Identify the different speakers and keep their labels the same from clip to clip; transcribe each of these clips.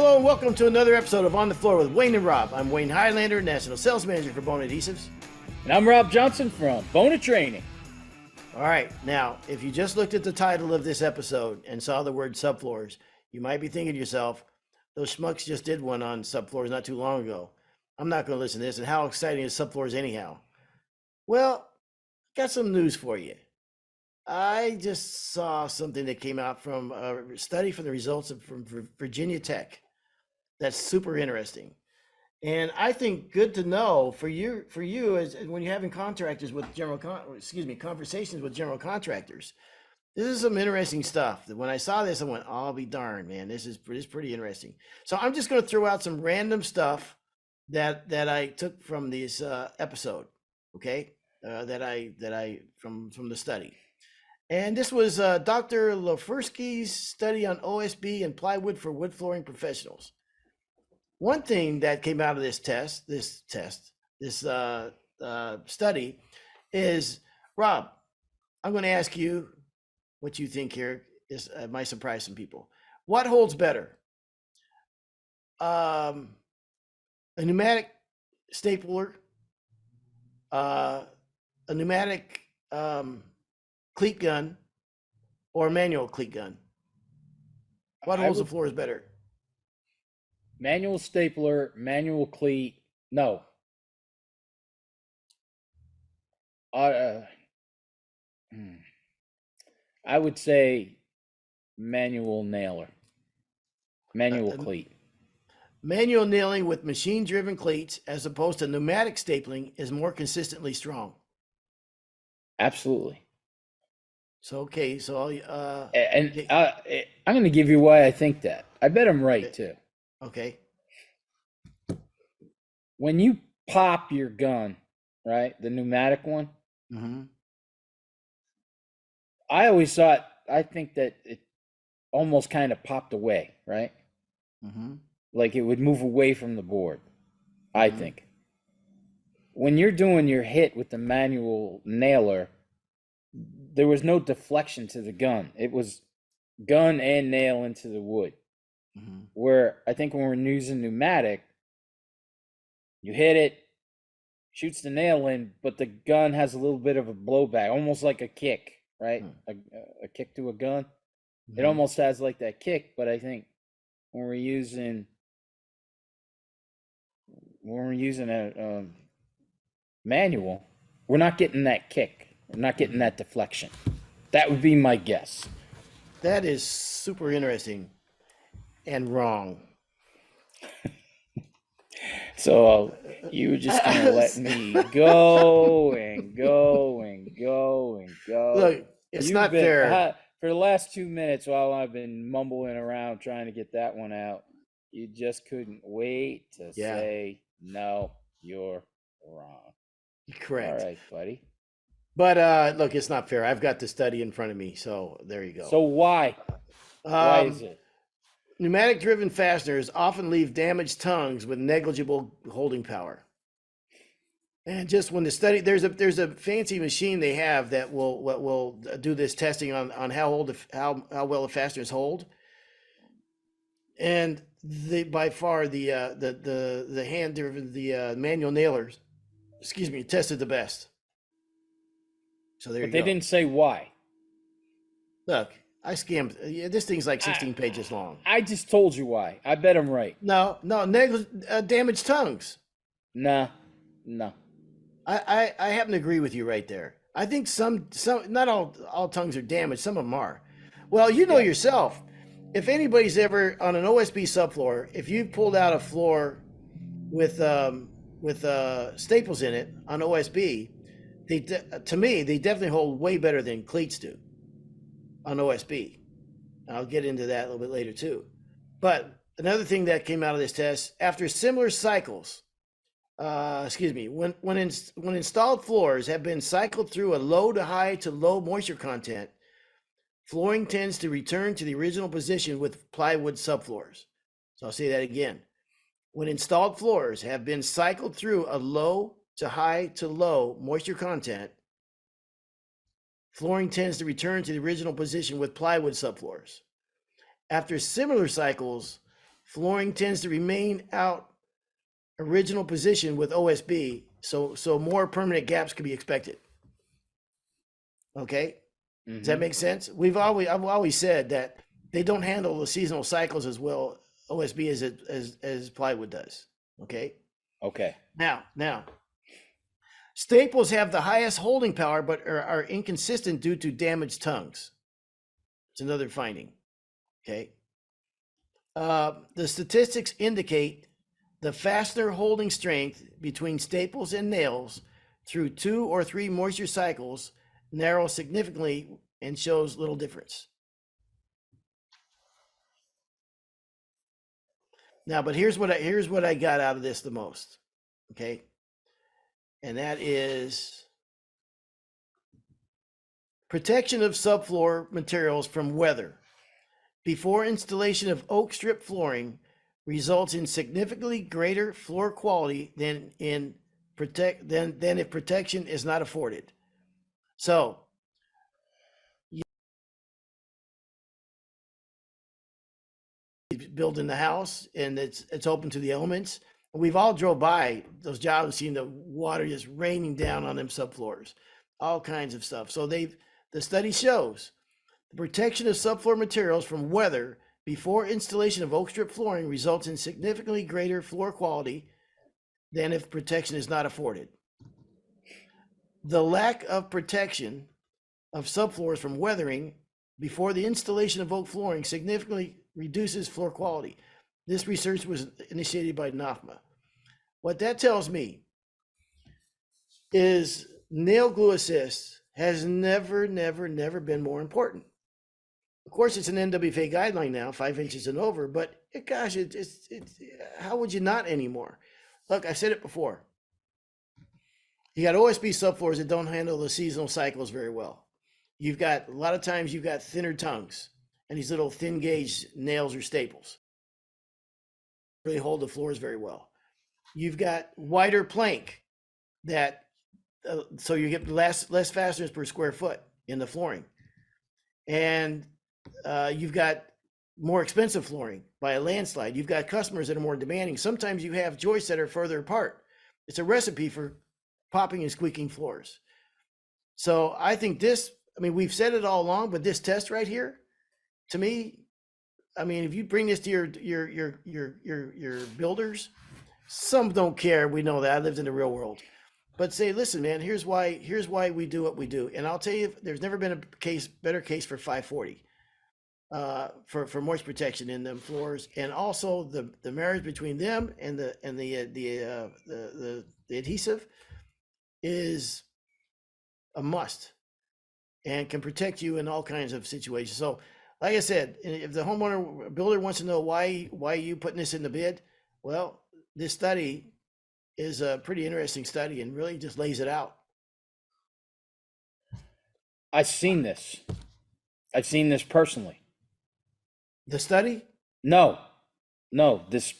Speaker 1: Hello and welcome to another episode of On the Floor with Wayne and Rob. I'm Wayne Highlander, National Sales Manager for Bona Adhesives.
Speaker 2: And I'm Rob Johnson from Bona Training.
Speaker 1: All right, now, if you just looked at the title of this episode and saw the word Subfloors, you might be thinking to yourself, those schmucks just did one on Subfloors not too long ago. I'm not going to listen to this, and how exciting is Subfloors anyhow? Well, got some news for you. I just saw something that came out from a study from the results from Virginia Tech. That's super interesting. And I think good to know for you as when you're having conversations with general contractors. This is some interesting stuff. That when I saw this, I went, oh, "I'll be darned, man! This is pretty interesting." So I'm just going to throw out some random stuff that I took from this episode, okay? That I from the study. And this was Dr. Lofursky's study on OSB and plywood for wood flooring professionals. One thing that came out of this study is, Rob, I'm going to ask you what you think here. This might surprise some people. What holds better? A pneumatic stapler, a pneumatic cleat gun, or a manual cleat gun? What holds the floors better?
Speaker 2: Manual stapler, manual cleat, no. I would say manual nailer, manual cleat.
Speaker 1: Manual nailing with machine-driven cleats as opposed to pneumatic stapling is more consistently strong.
Speaker 2: Absolutely.
Speaker 1: So, okay, so...
Speaker 2: I'm going to give you why I think that. I bet I'm right, too.
Speaker 1: Okay.
Speaker 2: When you pop your gun, right, the pneumatic one, I think that it almost kind of popped away, right? Like it would move away from the board, I think. When you're doing your hit with the manual nailer, there was no deflection to the gun. It was gun and nail into the wood. Where I think when we're using pneumatic, you hit it, shoots the nail in, but the gun has a little bit of a blowback, almost like a kick, right? A kick to a gun. It almost has like that kick, but I think when we're using a manual, we're not getting that kick. We're not getting that deflection. That would be my guess.
Speaker 1: That is super interesting and wrong.
Speaker 2: So you were just gonna let me go and go and go and go.
Speaker 1: Look, it's not fair.
Speaker 2: For the last 2 minutes while I've been mumbling around trying to get that one out, you just couldn't wait to say, no, you're wrong.
Speaker 1: Correct.
Speaker 2: All right, buddy.
Speaker 1: But look, it's not fair. I've got the study in front of me, so there you go.
Speaker 2: So why? Why is it?
Speaker 1: Pneumatic-driven fasteners often leave damaged tongues with negligible holding power. And just when the study, there's a fancy machine they have that will do this testing on how well the fasteners hold. And by far the hand-driven manual nailers, tested the best. So there you go.
Speaker 2: But they didn't say why.
Speaker 1: Look, I scammed. This thing's like 16 pages long.
Speaker 2: I just told you why. I bet I'm right.
Speaker 1: No, damaged tongues.
Speaker 2: No.
Speaker 1: I happen to agree with you right there. I think some not all tongues are damaged. Some of them are. Well, you know yourself. If anybody's ever on an OSB subfloor, if you pulled out a floor with staples in it on OSB, to me they definitely hold way better than cleats do on OSB. I'll get into that a little bit later too. But another thing that came out of this test, after similar cycles, when installed floors have been cycled through a low to high to low moisture content, flooring tends to return to the original position with plywood subfloors. So I'll say that again. When installed floors have been cycled through a low to high to low moisture content, flooring tends to return to the original position with plywood subfloors. After similar cycles, flooring tends to remain out original position with OSB, so more permanent gaps can be expected. Okay, does that make sense? I've always said that they don't handle the seasonal cycles as well OSB as plywood does. Okay.
Speaker 2: Okay.
Speaker 1: Now, staples have the highest holding power, but are inconsistent due to damaged tongues. It's another finding. Okay. The statistics indicate the fastener holding strength between staples and nails through 2 or 3 moisture cycles narrows significantly and shows little difference. Now, but here's what I got out of this the most. Okay. And that is protection of subfloor materials from weather. Before installation of oak strip flooring results in significantly greater floor quality than if protection is not afforded. So building the house and it's open to the elements. We've all drove by those jobs and seen the water just raining down on them subfloors, all kinds of stuff. So the study shows the protection of subfloor materials from weather before installation of oak strip flooring results in significantly greater floor quality than if protection is not afforded. The lack of protection of subfloors from weathering before the installation of oak flooring significantly reduces floor quality. This research was initiated by NAFMA. What that tells me is nail glue assist has never been more important. Of course, it's an NWFA guideline now, 5 inches and over, but gosh, it's how would you not anymore? Look, I said it before. You got OSB subfloors that don't handle the seasonal cycles very well. You've got, a lot of times you've got thinner tongues and these little thin gauge nails or staples. Really hold the floors very well. You've got wider plank that, so you get less fasteners per square foot in the flooring. And you've got more expensive flooring by a landslide. You've got customers that are more demanding. Sometimes you have joists that are further apart. It's a recipe for popping and squeaking floors. So I think this, I mean, we've said it all along, but this test right here, to me, I mean, if you bring this to your builders, some don't care. We know that. I lived in the real world. But say, listen, man, here's why we do what we do. And I'll tell you, there's never been a better case for 540 for moisture protection in them floors, and also the marriage between them and the adhesive is a must and can protect you in all kinds of situations. So like I said, if the homeowner builder wants to know why you putting this in the bid, well, this study is a pretty interesting study and really just lays it out.
Speaker 2: I've seen this personally.
Speaker 1: The study?
Speaker 2: No, this,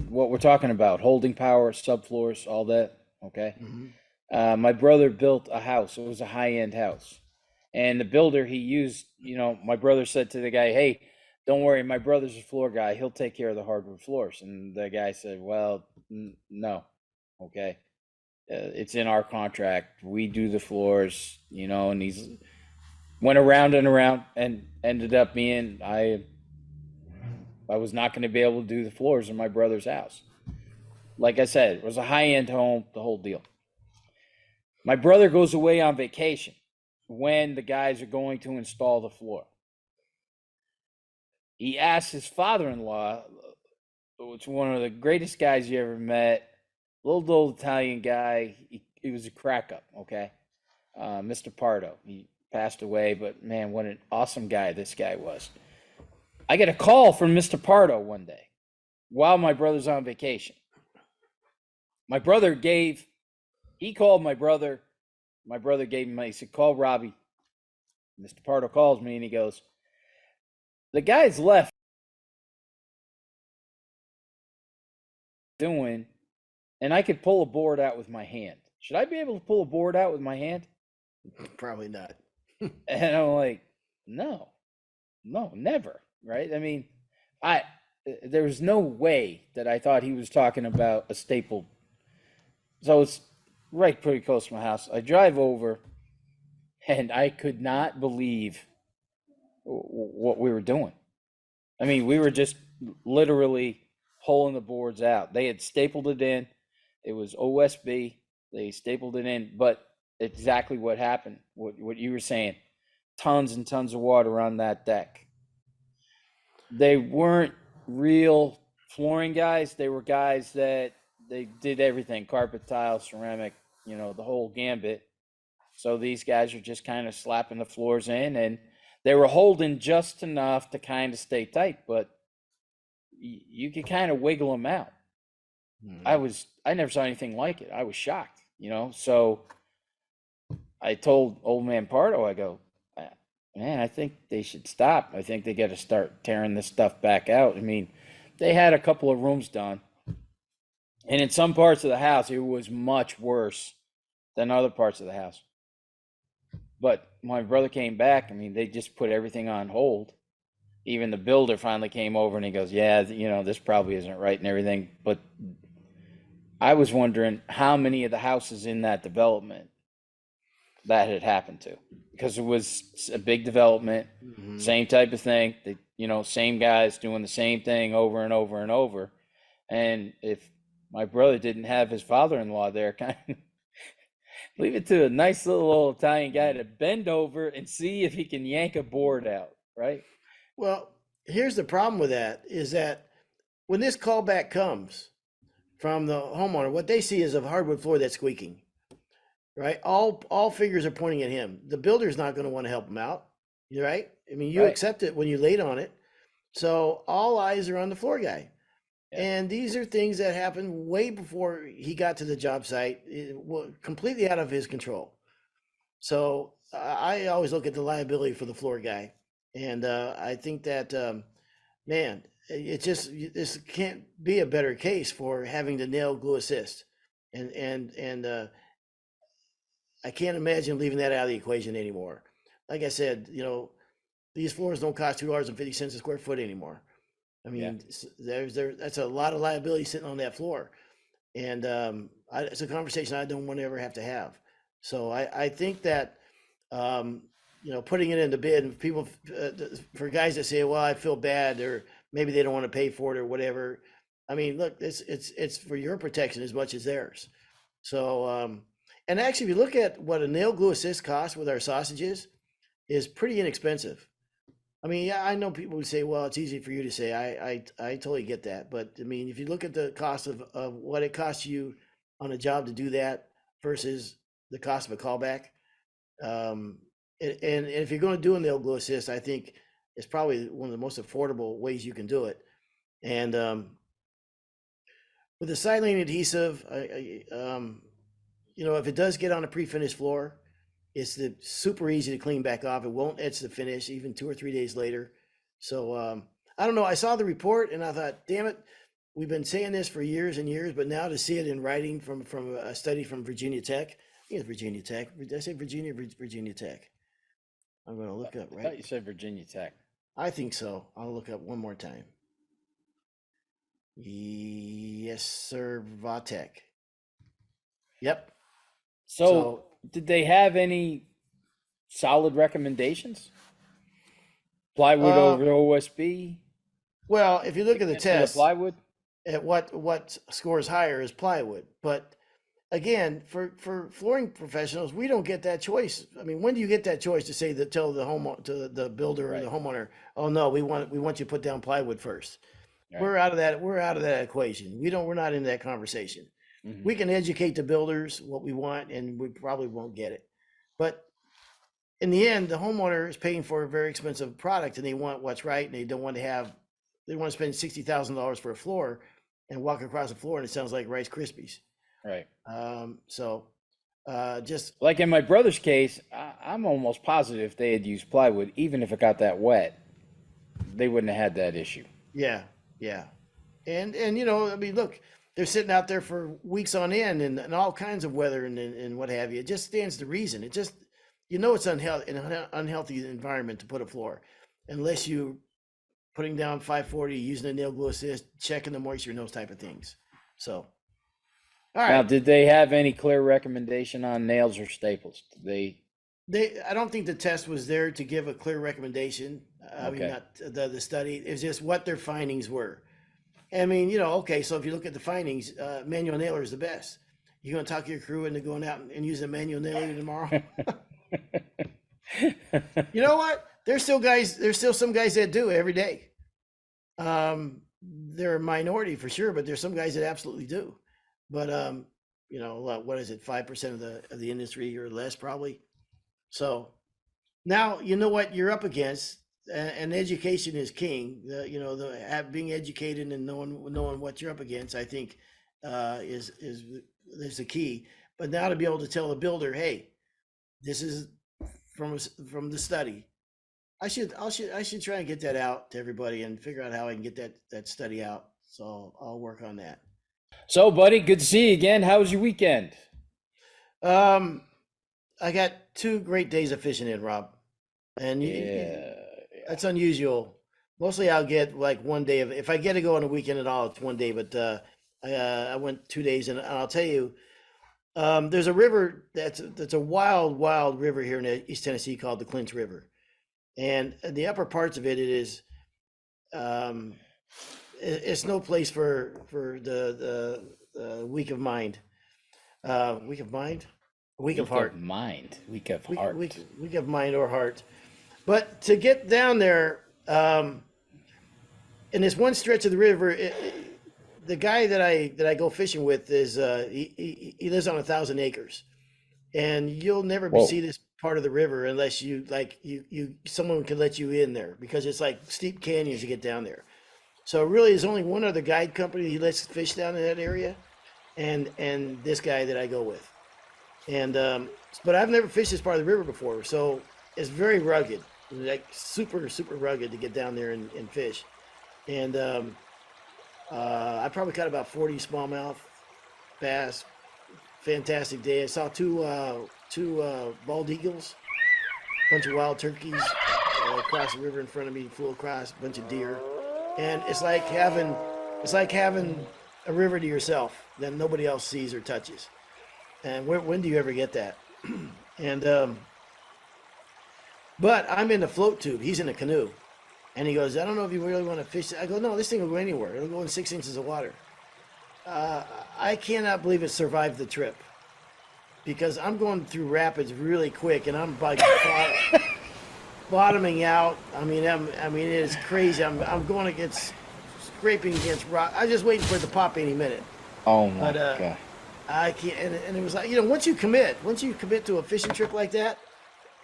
Speaker 2: what we're talking about, holding power, subfloors, all that. Okay. Mm-hmm. My brother built a house. It was a high-end house. And the builder he used, my brother said to the guy, hey, don't worry, my brother's a floor guy. He'll take care of the hardwood floors. And the guy said, well, no. Okay. It's in our contract. We do the floors, and he's went around and around and ended up being, I was not going to be able to do the floors in my brother's house. Like I said, it was a high-end home, the whole deal. My brother goes away on vacation when the guys are going to install the floor. He asks his father-in-law, which is one of the greatest guys you ever met, little old Italian guy. He was a crack-up, okay? Mr. Pardo. He passed away, but man, what an awesome guy this guy was. I get a call from Mr. Pardo one day while my brother's on vacation. My brother called my brother. My brother gave him, he said, call Robbie. Mr. Pardo calls me and he goes, the guy's left doing, and I could pull a board out with my hand. Should I be able to pull a board out with my hand?
Speaker 1: Probably not.
Speaker 2: And I'm like, no, never. Right? I mean, there was no way that I thought he was talking about a stapled. So it's right pretty close to my house. I drive over, and I could not believe what we were doing. I mean, we were just literally pulling the boards out. They had stapled it in. It was OSB. They stapled it in, but exactly what happened, what you were saying, tons and tons of water on that deck. They weren't real flooring guys. They were guys that they did everything, carpet, tile, ceramic, the whole gambit. So these guys are just kind of slapping the floors in, and they were holding just enough to kind of stay tight, but you could kind of wiggle them out. I never saw anything like it. I was shocked, so I told old man Pardo, I go, man, I think they should stop. I think they got to start tearing this stuff back out. I mean, they had a couple of rooms done, and in some parts of the house, it was much worse than other parts of the house. But my brother came back. I mean, they just put everything on hold. Even the builder finally came over and he goes, yeah, this probably isn't right and everything. But I was wondering how many of the houses in that development that had happened to, because it was a big development, same type of thing. They, same guys doing the same thing over and over and over. And if my brother didn't have his father-in-law there, kind of leave it to a nice little old Italian guy to bend over and see if he can yank a board out, right?
Speaker 1: Well, here's the problem with that is that when this callback comes from the homeowner, what they see is a hardwood floor that's squeaking, right? All fingers are pointing at him. The builder's not going to want to help him out, right? I mean, you accept it when you laid on it. So all eyes are on the floor guy. Yeah. And these are things that happened way before he got to the job site, completely out of his control. So I always look at the liability for the floor guy. And I think that, man, this can't be a better case for having the nail glue assist. And I can't imagine leaving that out of the equation anymore. Like I said, these floors don't cost $2.50 a square foot anymore. I mean, that's a lot of liability sitting on that floor. And it's a conversation I don't want to ever have to have. So I think that, putting it into bid, and people, for guys that say, well, I feel bad, or maybe they don't want to pay for it or whatever. I mean, look, it's for your protection as much as theirs. So, and actually, if you look at what a nail glue assist costs with our sausages, is pretty inexpensive. I mean, yeah, I know people would say, well, it's easy for you to say. I totally get that. But I mean, if you look at the cost of what it costs you on a job to do that versus the cost of a callback, and if you're going to do a nail glue assist, I think it's probably one of the most affordable ways you can do it. And with the silane adhesive, if it does get on a pre-finished floor, it's super easy to clean back off. It won't etch the finish even 2 or 3 days later. So I don't know. I saw the report and I thought, damn it, we've been saying this for years and years, but now to see it in writing from a study from Virginia Tech. I think it's Virginia Tech. Did I say Virginia? Virginia Tech. I'm going to look up, right?
Speaker 2: I thought you said Virginia Tech.
Speaker 1: I think so. I'll look up one more time. Yes, sir, Vatech. Yep.
Speaker 2: So did they have any solid recommendations? Plywood over OSB?
Speaker 1: Well, if you look at the test,
Speaker 2: plywood,
Speaker 1: at what scores higher is plywood. But again, for flooring professionals, we don't get that choice. I mean, when do you get that choice to say that, tell the builder or the homeowner, oh no, we want you to put down plywood first. Right. We're out of that equation. We're not in that conversation. Mm-hmm. We can educate the builders what we want, and we probably won't get it. But in the end, the homeowner is paying for a very expensive product, and they want what's right, and they don't want to spend $60,000 for a floor and walk across the floor, and it sounds like Rice Krispies.
Speaker 2: Right.
Speaker 1: Just
Speaker 2: like in my brother's case, I'm almost positive if they had used plywood, even if it got that wet, they wouldn't have had that issue.
Speaker 1: Yeah. And I mean, look, they're sitting out there for weeks on end and all kinds of weather and what have you. It just stands to reason. It just, it's an unhealthy environment to put a floor unless you putting down 540, using a nail glue assist, checking the moisture, and those type of things. So, all right.
Speaker 2: Now, did they have any clear recommendation on nails or staples? Did
Speaker 1: I don't think the test was there to give a clear recommendation. I mean,
Speaker 2: Okay.
Speaker 1: not the study. It's just what their findings were. I mean, okay, so if you look at the findings, manual nailer is the best. You going to talk your crew into going out and using a manual nailer tomorrow? You know what? There's still some guys that do every day. They're a minority for sure, but there's some guys that absolutely do. But what is it? 5% of the industry or less probably. So now you know what you're up against, and education is king. Being educated and knowing what you're up against, I think, is the key. But now to be able to tell the builder, hey, this is from the study. I should try and get that out to everybody and figure out how I can get that study out. So I'll work on that.
Speaker 2: So, buddy, good to see you again. How was your weekend?
Speaker 1: I got 2 great days of fishing in, Rob, and that's unusual. Mostly I'll get like one day of, if I get to go on a weekend at all, it's one day, but I went 2 days, and I'll tell you, there's a river that's a wild river here in East Tennessee called the Clinch River. And the upper parts of it is, it's no place for the weak of mind. Weak of mind? Weak of heart.
Speaker 2: Weak of heart.
Speaker 1: Weak of mind or heart. But to get down there, in this one stretch of the river, the guy that I go fishing with is he lives on 1,000 acres, and you'll never see this part of the river unless you someone can let you in there, because it's like steep canyons to get down there. So really, there's only one other guide company he lets fish down in that area, and this guy that I go with. And but I've never fished this part of the river before, so it's very rugged, like super rugged to get down there and fish. And I probably caught about 40 smallmouth bass. Fantastic day. I saw two bald eagles, a bunch of wild turkeys across the river in front of me, flew across, a bunch of deer. And it's like having a river to yourself that nobody else sees or touches. And when do you ever get that? And but I'm in the float tube. He's in a canoe. And he goes, I don't know if you really want to fish. I go, no, this thing will go anywhere. It'll go in 6 inches of water. I cannot believe it survived the trip, because I'm going through rapids really quick, and I'm like bottoming out. I mean, it is crazy. I'm going against, scraping against rock. I'm just waiting for it to pop any minute.
Speaker 2: Oh my God.
Speaker 1: I can't. And it was like, once you commit to a fishing trip like that,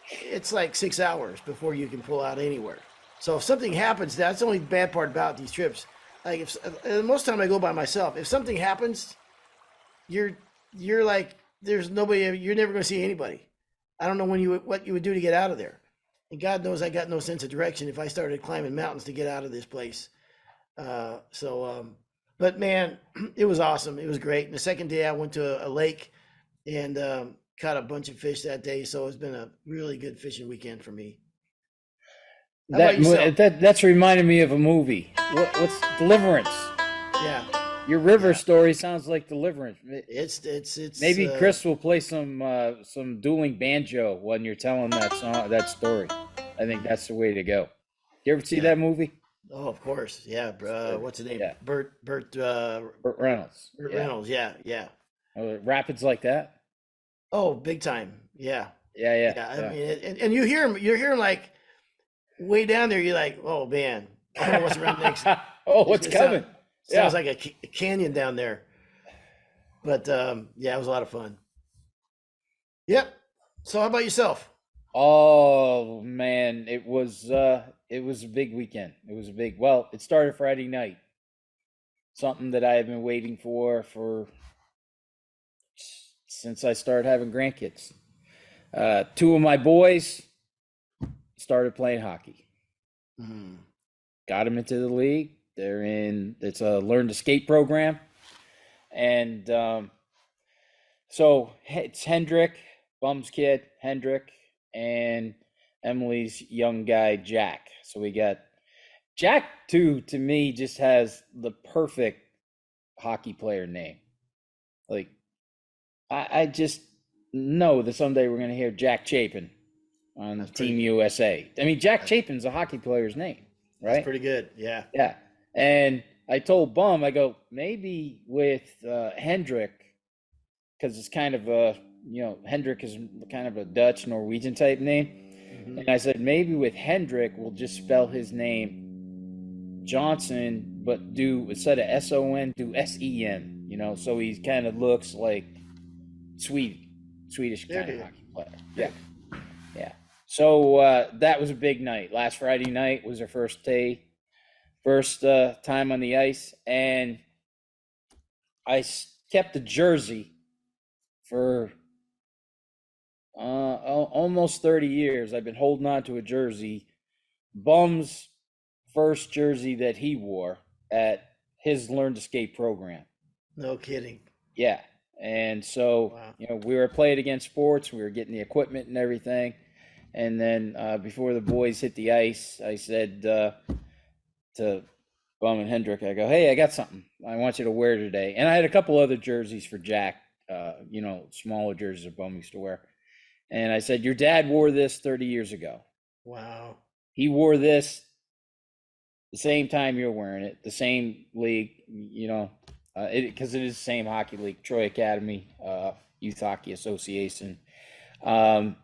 Speaker 1: it's like 6 hours before you can pull out anywhere. So if something happens, that's the only bad part about these trips. Like most time I go by myself. If something happens, you're like, there's nobody. You're never going to see anybody. I don't know what you would do to get out of there. And God knows I got no sense of direction if I started climbing mountains to get out of this place. But man, it was awesome. It was great. And the second day I went to a lake and caught a bunch of fish that day. So it's been a really good fishing weekend for me.
Speaker 2: That's reminded me of a movie. What's Deliverance?
Speaker 1: Yeah.
Speaker 2: Your river story sounds like Deliverance.
Speaker 1: It's
Speaker 2: maybe Chris will play some dueling banjo when you're telling that story. I think that's the way to go. You ever see that movie?
Speaker 1: Oh, of course. Yeah. What's his name?
Speaker 2: Yeah.
Speaker 1: Burt
Speaker 2: Reynolds.
Speaker 1: Reynolds. Yeah.
Speaker 2: Rapids like that?
Speaker 1: Oh, big time. Yeah.
Speaker 2: Yeah.
Speaker 1: I mean, and you hear him like way down there. You're like, oh man, I don't know what's around next.
Speaker 2: What's coming?
Speaker 1: Sounds like a canyon down there. But it was a lot of fun. Yep. So how about yourself?
Speaker 2: Oh man, it was a big weekend. It started Friday night. Something that I have been waiting for since I started having grandkids. 2 of my boys started playing hockey.
Speaker 1: Mm-hmm.
Speaker 2: Got them into the league. It's a learn to skate program. And so it's Hendrick, Bum's kid, Hendrick, and Emily's young guy, Jack. So we got Jack too, to me, just has the perfect hockey player name. Like I just know that someday we're gonna hear Jack Chapin on
Speaker 1: That's
Speaker 2: Team
Speaker 1: pretty.
Speaker 2: USA. I mean, Jack
Speaker 1: That's,
Speaker 2: Chapin's a hockey player's name,
Speaker 1: that's
Speaker 2: right?
Speaker 1: pretty good. Yeah.
Speaker 2: Yeah. And I told Bum, I go, maybe with Hendrick, because it's kind of a, Hendrick is kind of a Dutch Norwegian type name.
Speaker 1: Hmm.
Speaker 2: And I said, maybe with Hendrick, we'll just spell his name Johnson, but do instead of SON, do SEN, so he kind of looks like Swedish
Speaker 1: There
Speaker 2: kind of
Speaker 1: you
Speaker 2: hockey player.
Speaker 1: go.
Speaker 2: Yeah. Yeah. So that was a big night. Last Friday night was our first time on the ice, and I kept the jersey for almost 30 years. I've been holding on to a jersey, Bum's first jersey that he wore at his Learn to Skate program.
Speaker 1: No kidding.
Speaker 2: Yeah. And so,
Speaker 1: Wow.
Speaker 2: we were playing against sports, we were getting the equipment and everything. And then before the boys hit the ice, I said to Bum and Hendrick, I go, hey, I got something I want you to wear today. And I had a couple other jerseys for Jack, smaller jerseys that Bum used to wear. And I said, your dad wore this 30 years ago.
Speaker 1: Wow.
Speaker 2: He wore this the same time you're wearing it, the same league, because it is the same hockey league, Troy Academy, Youth Hockey Association. So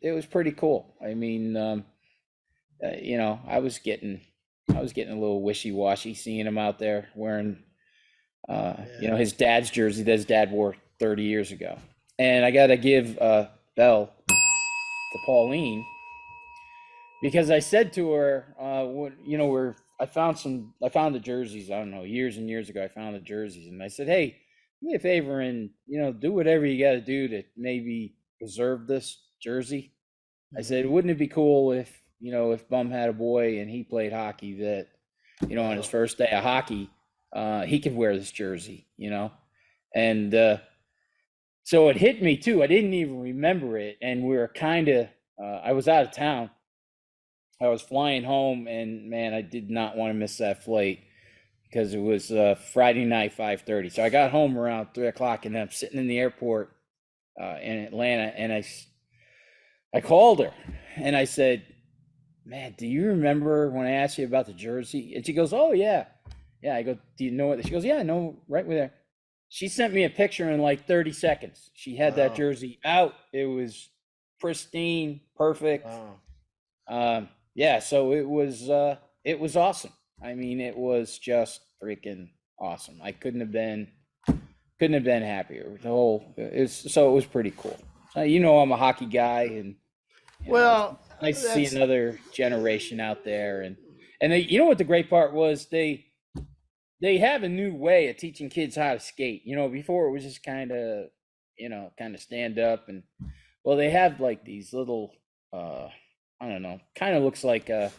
Speaker 2: it was pretty cool. I mean, I was getting a little wishy-washy seeing him out there wearing,
Speaker 1: Yeah.
Speaker 2: his dad's jersey that his dad wore 30 years ago. And I got to give Bell to Pauline, because I said to her, I found the jerseys, I don't know, years and years ago, I found the jerseys, and I said, hey, do me a favor and, do whatever you got to do to maybe preserve this jersey. I said,
Speaker 1: Mhm.
Speaker 2: wouldn't it be cool if Bum had a boy and he played hockey that, on his
Speaker 1: Wow.
Speaker 2: first day of hockey, he could wear this jersey, And so it hit me too. I didn't even remember it. And we were I was out of town. I was flying home, and man, I did not want to miss that flight because it was Friday night, 5:30. So I got home around 3 o'clock, and I'm sitting in the airport in Atlanta, and I called her, and I said, "Man, do you remember when I asked you about the jersey?" And she goes, "Oh yeah, yeah." I go, "Do you know it?" She goes, "Yeah, I know, right with there." She sent me a picture in like 30 seconds. She had that
Speaker 1: Wow.
Speaker 2: jersey out. It was pristine, perfect.
Speaker 1: Wow.
Speaker 2: Yeah, so it was awesome. I mean, it was just freaking awesome. I couldn't have been happier. It was pretty cool. I'm a hockey guy, and it's
Speaker 1: Well,
Speaker 2: nice to see
Speaker 1: that's
Speaker 2: another generation out there. And what the great part was, they have a new way of teaching kids how to skate. Before it was just kind of stand up, and well, they have like these little, I don't know, kind of looks like a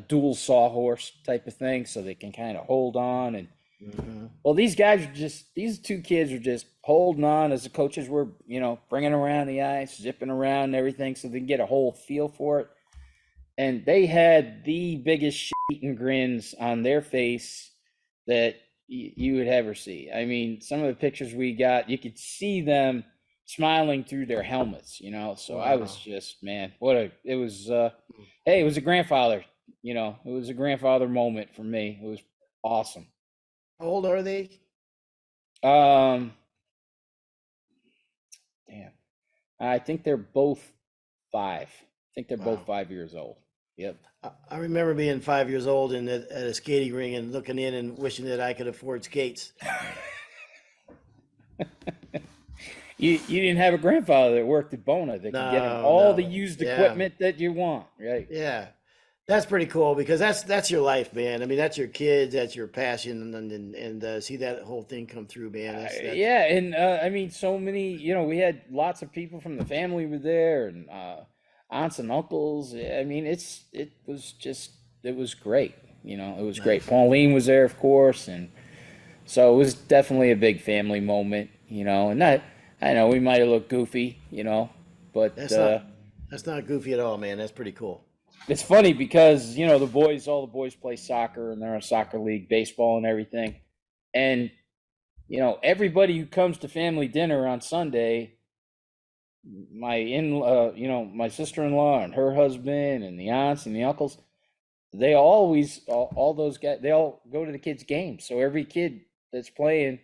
Speaker 2: dual sawhorse type of thing, so they can kind of hold on. And
Speaker 1: mhm.
Speaker 2: well, these two kids are just holding on as the coaches were, bringing around the ice, zipping around and everything, so they can get a whole feel for it. And they had the biggest shit and grins on their face that you would ever see. I mean, some of the pictures we got, you could see them smiling through their helmets, So I was
Speaker 1: Wow.
Speaker 2: just, man, it was, hey, it was a grandfather, it was a grandfather moment for me. It was awesome.
Speaker 1: How old are they?
Speaker 2: Um, Damn, I think they're both 5. I think they're both
Speaker 1: Wow.
Speaker 2: 5 years old. Yep.
Speaker 1: I remember being 5 years old and at a skating ring and looking in and wishing that I could afford skates.
Speaker 2: You didn't have a grandfather that worked at Bona that could get him
Speaker 1: No,
Speaker 2: all the
Speaker 1: no.
Speaker 2: used
Speaker 1: Yeah.
Speaker 2: equipment that you want, right?
Speaker 1: Yeah. That's pretty cool because that's your life, man. I mean, that's your kids, that's your passion, and see that whole thing come through, man. That's
Speaker 2: Yeah, and I mean, so many. We had lots of people from the family were there, and aunts and uncles. I mean, it was great. It was great.
Speaker 1: nice.
Speaker 2: Pauline was there, of course, and so it was definitely a big family moment. And that I know we might have looked goofy, but
Speaker 1: That's not that's not goofy at all, man. That's pretty cool.
Speaker 2: It's funny because, you know, all the boys play soccer and they're in a soccer league, baseball and everything. And, you know, everybody who comes to family dinner on Sunday, my sister-in-law and her husband and the aunts and the uncles, they always, all those guys, they all go to the kids' games. So every kid that's playing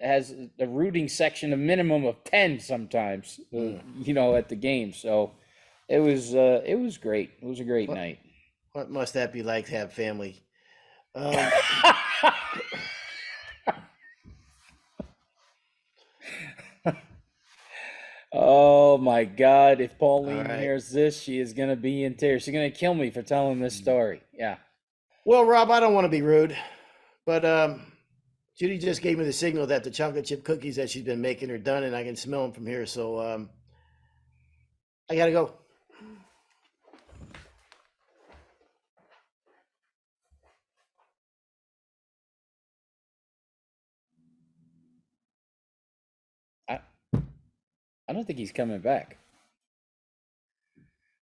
Speaker 2: has a rooting section, a minimum of 10 sometimes, you know, at the game. So it was great. It was a great night.
Speaker 1: What must that be like to have family?
Speaker 2: Oh my God. If Pauline hears this, she is going to be in tears. She's going to kill me for telling this story. Yeah.
Speaker 1: Well, Rob, I don't want to be rude, but Judy just gave me the signal that the chocolate chip cookies that she's been making are done, and I can smell them from here. So I got to go.
Speaker 2: I don't think he's coming back.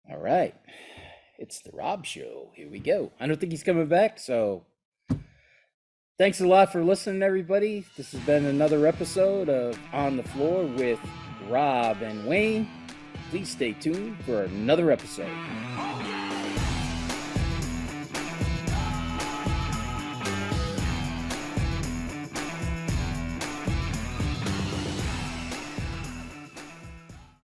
Speaker 2: All right. It's the Rob Show. Here we go. I don't think he's coming back. So thanks a lot for listening, everybody. This has been another episode of On the Floor with Rob and Wayne. Please stay tuned for another episode.